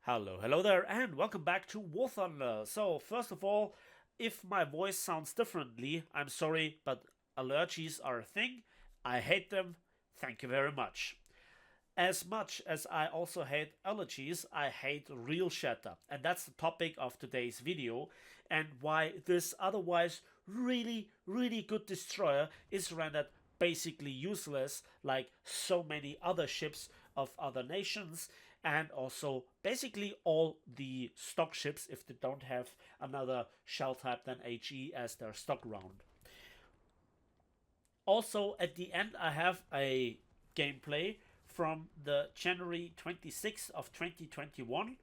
Hello there, and welcome back to War Thunder. So, first of all, if my voice sounds differently, I'm sorry, but allergies are a thing. I hate them. Thank you very much. As much as I also hate allergies, I hate Realshatter, and that's the topic of today's video, and why this otherwise really good destroyer is rendered basically useless, like so many other ships of other nations, and also basically all the stock ships if they don't have another shell type than HE as their stock round. Also, at the end, I have a gameplay from the January 26th of 2021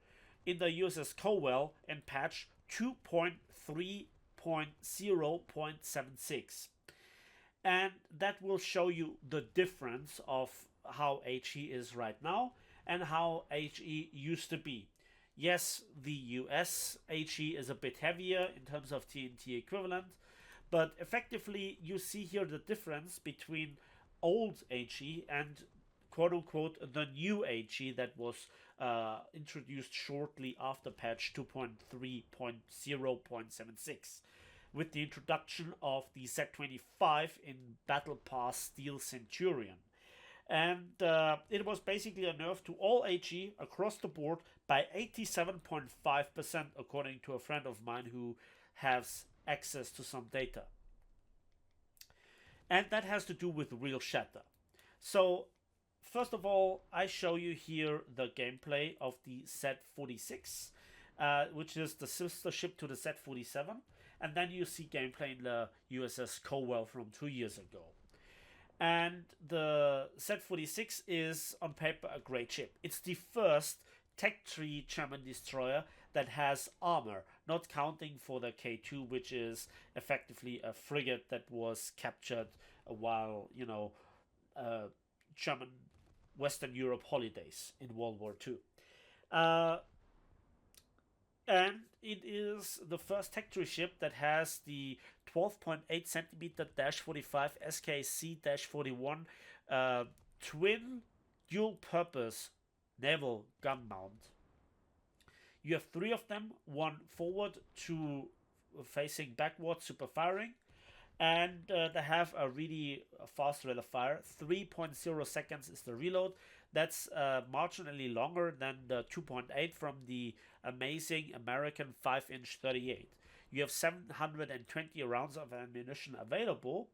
in the USS Cowell in patch 2.3.0.76. And that will show you the difference of how HE is right now and how HE used to be. Yes, the US HE is a bit heavier in terms of TNT equivalent, but effectively, you see here the difference between old HE and quote unquote the new HE that was introduced shortly after patch 2.3.0.76 with the introduction of the Z25 in Battle Pass Steel Centurion. And it was basically a nerf to all HE across the board by 87.5%, according to a friend of mine who has access to some data. And that has to do with Realshatter. So, first of all, I show you here the gameplay of the Z46, which is the sister ship to the Z47. And then you see gameplay in the USS Cowell from 2 years ago. And the Z46 is on paper a great ship. It's the first Tech Tree German destroyer that has armor, not counting for the K2, which is effectively a frigate that was captured while, German Western Europe holidays in World War II. Uh, and it is the first Tech Tree ship that has the 12.8 centimeter 45 SKC 41 twin dual purpose naval gun mount. You have three of them, one forward, two facing backward, super firing, and they have a really fast rate of fire. 3.0 seconds is the reload. That's marginally longer than the 2.8 from the amazing American 5-inch 38. You have 720 rounds of ammunition available,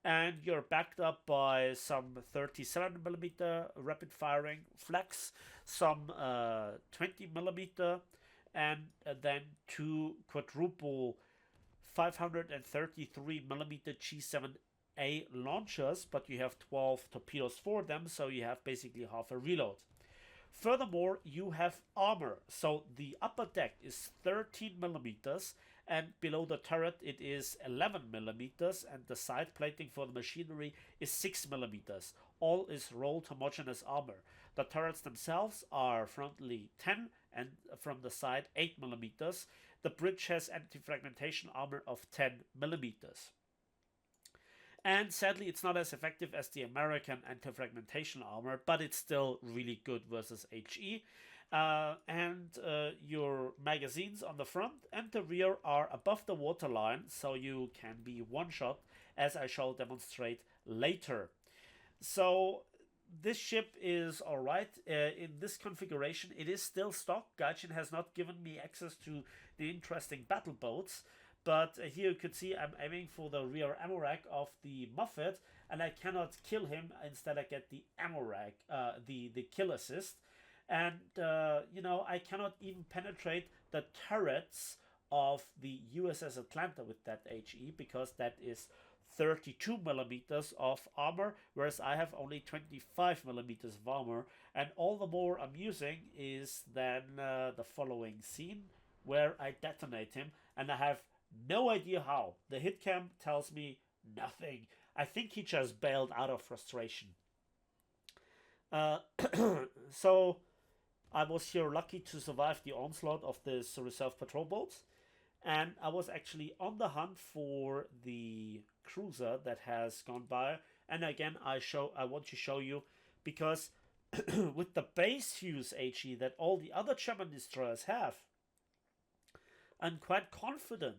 and you're backed up by some 37mm rapid firing flex, some 20mm, and then two quadruple 533mm G7A launchers, but you have 12 torpedoes for them, so you have basically half a reload. Furthermore, you have armor, so the upper deck is 13mm, and below the turret it is 11mm, and the side plating for the machinery is 6mm. All is rolled homogeneous armor. The turrets themselves are frontally 10 and from the side 8mm. The bridge has anti-fragmentation armor of 10mm. And sadly, it's not as effective as the American anti-fragmentation armor, but it's still really good versus HE. Your magazines on the front and the rear are above the waterline, so you can be one-shot, as I shall demonstrate later. So this ship is alright. In this configuration, it is still stock. Gaijin has not given me access to the interesting battle boats. But here you could see I'm aiming for the rear ammo rack of the Muffet, and I cannot kill him. Instead, I get the ammo rack, the kill assist. And, I cannot even penetrate the turrets of the USS Atlanta with that HE, because that is 32mm of armor, whereas I have only 25mm of armor. And all the more amusing is then the following scene where I detonate him, and I have no idea how. The hit cam tells me nothing. I think he just bailed out of frustration. Uh, so I was here lucky to survive the onslaught of this reserve patrol boats, and I was actually on the hunt for the cruiser that has gone by. And again, I want to show you, because with the base fuse HE that all the other German destroyers have, I'm quite confident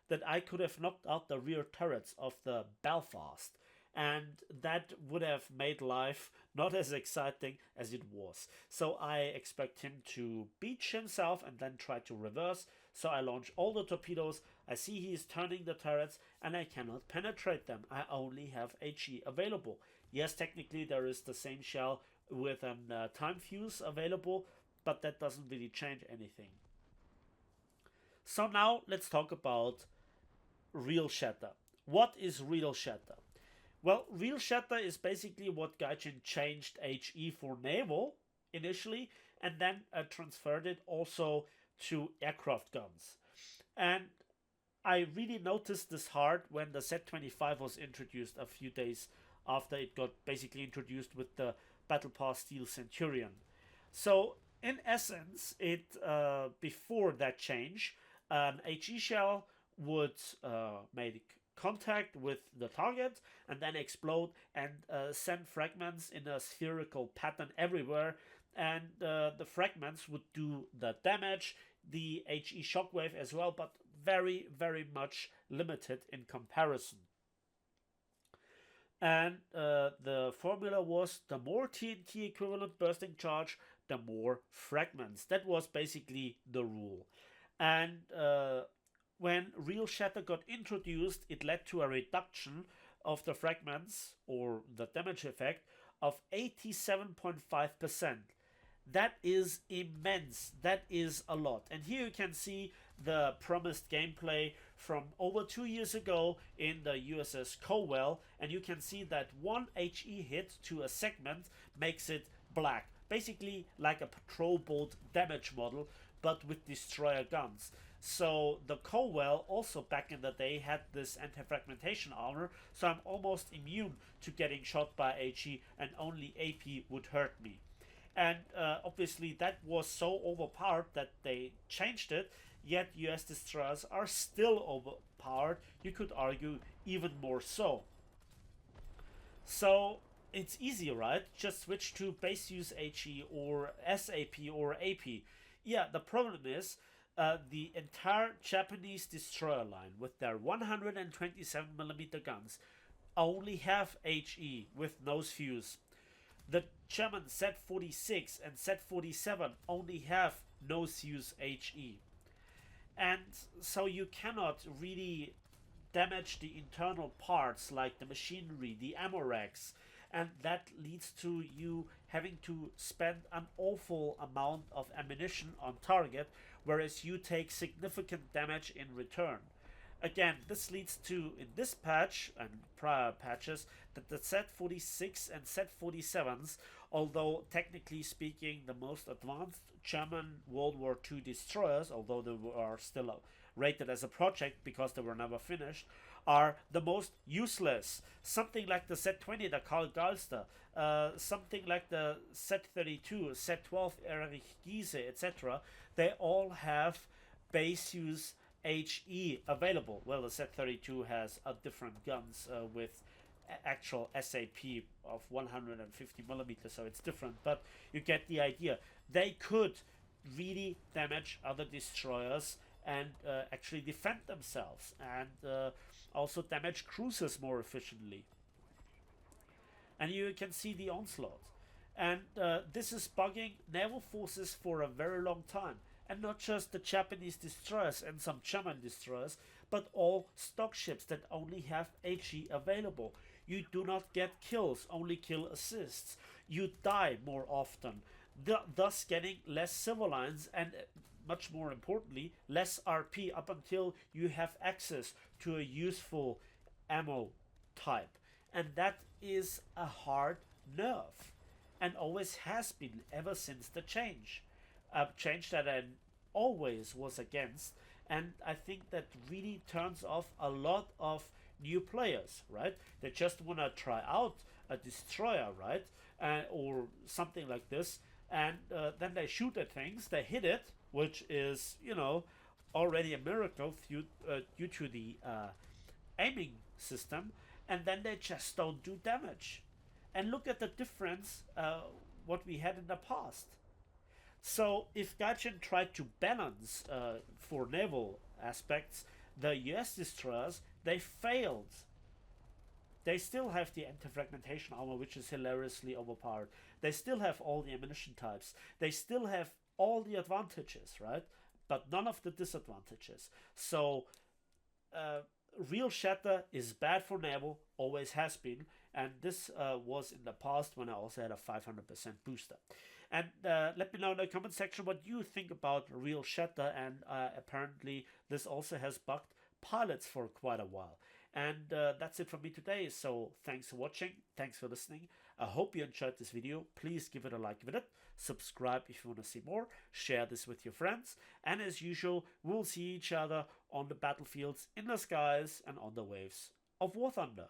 that I could have knocked out the rear turrets of the Belfast, and that would have made life not as exciting as it was. So I expect him to beach himself and then try to reverse. So I launch all the torpedoes. I see he is turning the turrets and I cannot penetrate them. I only have HE available. Yes, technically there is the same shell with a time fuse available, but that doesn't really change anything. So now let's talk about Realshatter. What is Realshatter? Well, Realshatter is basically what Gaijin changed HE for Naval initially, and then transferred it also to aircraft guns. And I really noticed this hard when the Z25 was introduced a few days after it got basically introduced with the Battle Pass Steel Centurion. So, in essence, it before that change, an HE shell would make contact with the target and then explode and send fragments in a spherical pattern everywhere, and the fragments would do the damage, the HE shockwave as well, but very, very much limited in comparison. And the formula was the more TNT equivalent bursting charge, the more fragments. That was basically the rule. And when Realshatter got introduced, it led to a reduction of the fragments or the damage effect of 87.5%. That is immense. That is a lot. And here you can see the promised gameplay from over 2 years ago in the USS Cowell, and you can see that one HE hit to a segment makes it black. Basically like a patrol boat damage model, but with destroyer guns. So the Cowell also back in the day had this anti-fragmentation armor, so I'm almost immune to getting shot by HE, and only AP would hurt me. And obviously that was so overpowered that they changed it, yet US destroyers are still overpowered, you could argue even more so. So it's easy, right? Just switch to base use HE or SAP or AP. Yeah, the problem is the entire Japanese destroyer line with their 127mm guns only have HE with nose fuse. The German Z46 and Z47 only have nose fuse HE. And so you cannot really damage the internal parts like the machinery, the ammo racks, and that leads to you having to spend an awful amount of ammunition on target, whereas you take significant damage in return. Again, this leads to, in this patch and prior patches, that the Z46 and Z47s, although technically speaking the most advanced German World War II destroyers, although they are still rated as a project because they were never finished, are the most useless. Something like the Z20, the Karl Galster, something like the Z32, Z12, Erich Giese, etc. They all have base use HE available. Well, the Z32 has a different guns with actual SAP of 150mm, so it's different, but you get the idea. They could really damage other destroyers and actually defend themselves, and also damage cruisers more efficiently. And you can see the onslaught. And this is bugging naval forces for a very long time. And not just the Japanese destroyers and some German destroyers, but all stock ships that only have HE available. You do not get kills, only kill assists. You die more often, thus getting less civil lines and, much more importantly, less RP up until you have access to a useful ammo type. And that is a hard nerve, and always has been ever since the change. A change that I always was against, and I think that really turns off a lot of new players, right? They just want to try out a destroyer, right? Or something like this, and then they shoot at things, they hit it, which is, already a miracle due to the aiming system, and then they just don't do damage. And look at the difference what we had in the past. So if Gaijin tried to balance for naval aspects the US destroyers, they failed. They still have the anti-fragmentation armor, which is hilariously overpowered. They still have all the ammunition types. They still have all the advantages, right? But none of the disadvantages. So, Realshatter is bad for naval, always has been, and this was in the past when I also had a 500% booster. And let me know in the comment section what you think about Realshatter, and apparently this also has bugged pilots for quite a while. And that's it from me today. So thanks for watching. Thanks for listening. I hope you enjoyed this video. Please give it a like with it. Subscribe if you want to see more. Share this with your friends. And as usual, we'll see each other on the battlefields, in the skies, and on the waves of War Thunder.